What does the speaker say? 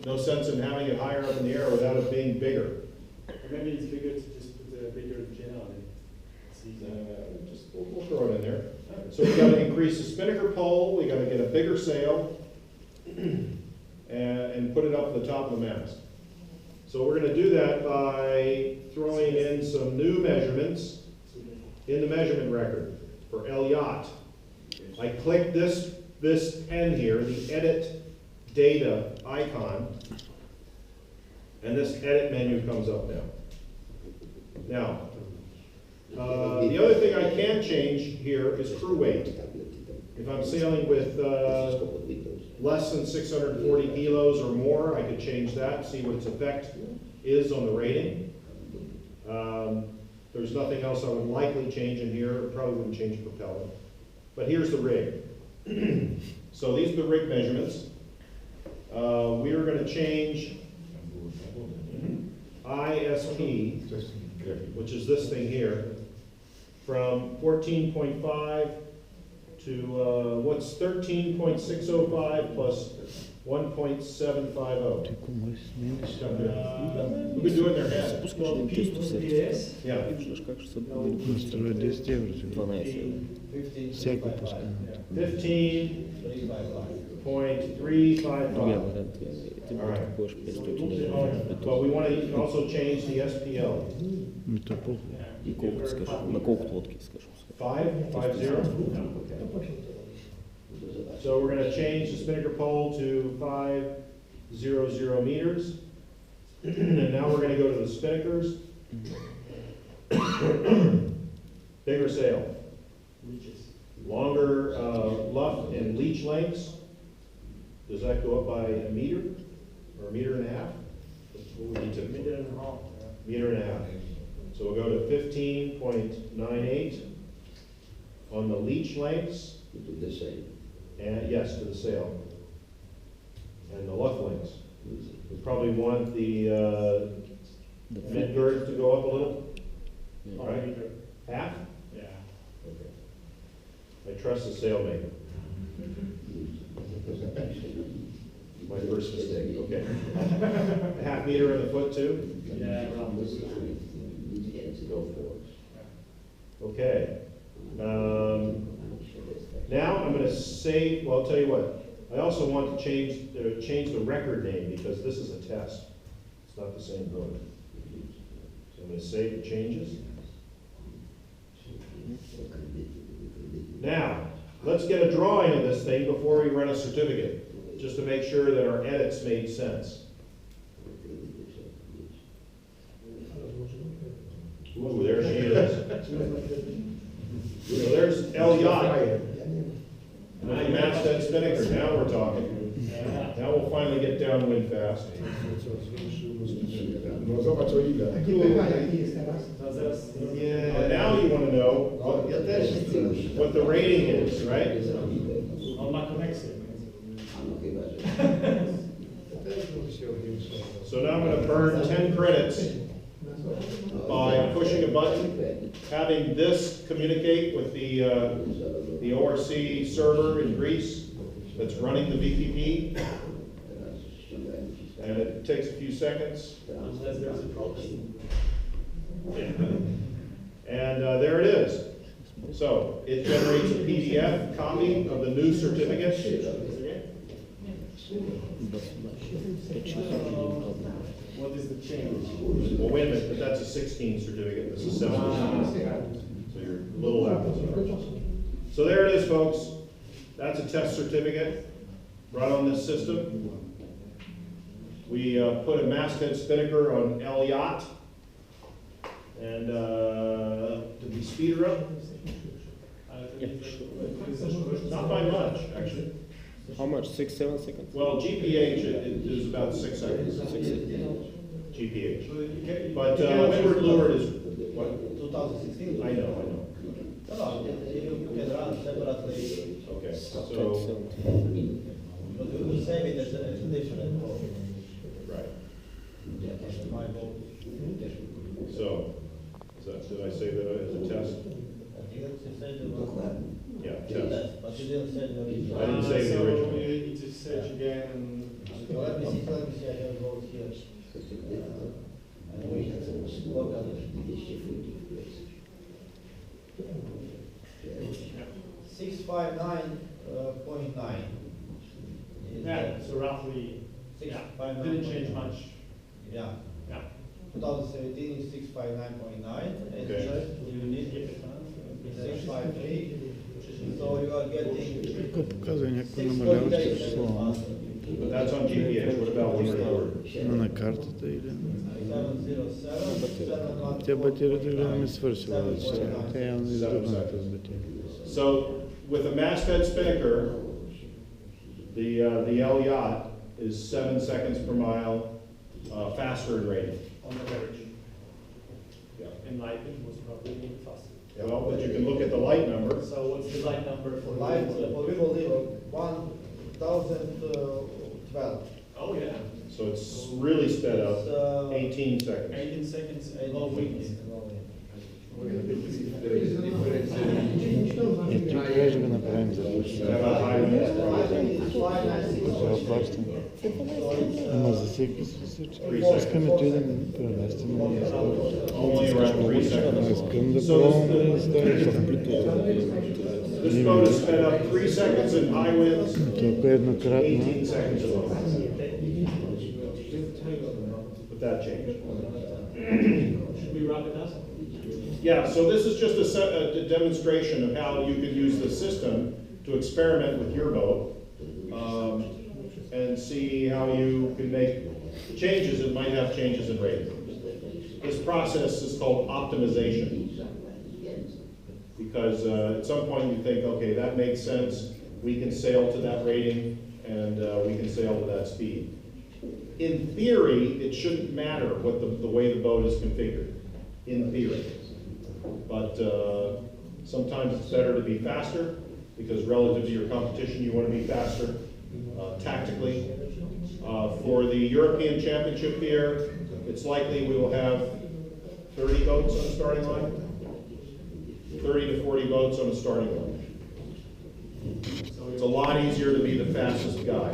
no sense in having it higher up in the air without it being bigger. Maybe it's bigger to just put a bigger generally. We'll throw it in there. So we gotta increase the spinnaker pole, we gotta get a bigger sail, and put it up at the top of the mast. So we're gonna do that by throwing in some new measurements in the measurement record for Elliott. I click this pen here, the edit data icon, and this edit menu comes up now. Now, the other thing I can change here is crew weight. If I'm sailing with less than 640 kilos or more, I could change that, see what its effect is on the rating. There's nothing else I would likely change in here. It probably wouldn't change propeller. But here's the rig. So these are the rig measurements. We are going to change ISP, which is this thing here, from 14.5 to what's 13.605 plus 1.750. Who could do it in their head? Yeah. 15.355. All right. But we want to also change the SPL. 550. So we're going to change the spinnaker pole to 500 meters. And now we're going to go to the spinnakers. Bigger sail. Longer luff and leech lengths. Does that go up by a meter or a meter and a half? What would you typically? Meter and a half. Meter and a half. So we'll go to 15.98 on the leech lengths. And yes, to the sail. And the luff lengths. We probably want the mid girth to go up a little. All right. Half? Yeah. Okay. I trust the sailmaker. My first mistake. Okay. A half meter in the foot too? Yeah, around this. Okay. Now I'm going to save, well, I'll tell you what. I also want to change the record name because this is a test. It's not the same book. So I'm going to save the changes. Now, let's get a drawing of this thing before we run a certificate, just to make sure that our edits made sense. Ooh, there she is. So there's Elliott. Masthead spinnaker, now we're talking. Now we'll finally get downwind fast. Yeah, now you want to know what the rating is, right? On my connection. So now I'm going to burn 10 credits by pushing a button, having this communicate with the ORC server in Greece that's running the VPP, and it takes a few seconds. Unless there's a problem. And there it is. So it generates a PDF copy of the new certificate. What is the change? Well, wait a minute, but that's a 16 certificate. This is 17. So you're little apples and oranges. So there it is, folks. That's a test certificate right on this system. We put a masthead spinnaker on Elliott. And did we speed her up? Not by much, actually. How much? 6-7 seconds? Well, GPH is about 6 seconds. 6 seconds. GPH. But windward leeward is what? 2016. I know. No, you can run separately. Okay, so, But you will save it as a different boat. right. My boat. So, did I say that as a test? I think that's the same one. Yeah, Yes, test. but you didn't say the I didn't say the So original. you need to search again and let me see, I have wrote here. And we look at it. 659.9. Yeah, so roughly, yeah, 659. didn't change much. Yeah, Yeah. 2017 is 659.9, and Okay. You need to get it done. 653. So you are getting Показывай някакво 6.8 намаляващо seconds число. faster. But that's on GPS, what about when recorded? На картата или... 707, Тя батерията гледам е свършила вече. Тя явно издъхна тази батерия. So, with a masthead spinnaker, the L yacht is 7 seconds per mile faster in rating. On average. Yeah. And lighting was probably faster. Well, but you can look at the light number. So what's the light number for Live the for Vivo Live 1012. Oh, yeah. So it's really sped up, It's, 18 seconds. 18 seconds low wing. Ето кога ще го направим за How about high winds? това плащане. Ама за всеки случай. 3 seconds. Искаме той да ни прерасти на място. Only around 3 seconds. Искам да So пробвам да ставиш в плитото. This boat is sped up 3 seconds in high winds, Толкова еднократно. 18 seconds in low winds. But that changed. Should we wrap it up? Yeah, so this is just a demonstration of how you can use the system to experiment with your boat and see how you can make changes. It might have changes in rating. This process is called optimization. Because at some point you think, okay, that makes sense. We can sail to that rating and we can sail to that speed. In theory, it shouldn't matter what the way the boat is configured, in theory. But sometimes it's better to be faster, because relative to your competition, you want to be faster tactically. For the European Championship here, it's likely we will have 30 boats on the starting line, 30 to 40 boats on the starting line. It's a lot easier to be the fastest guy.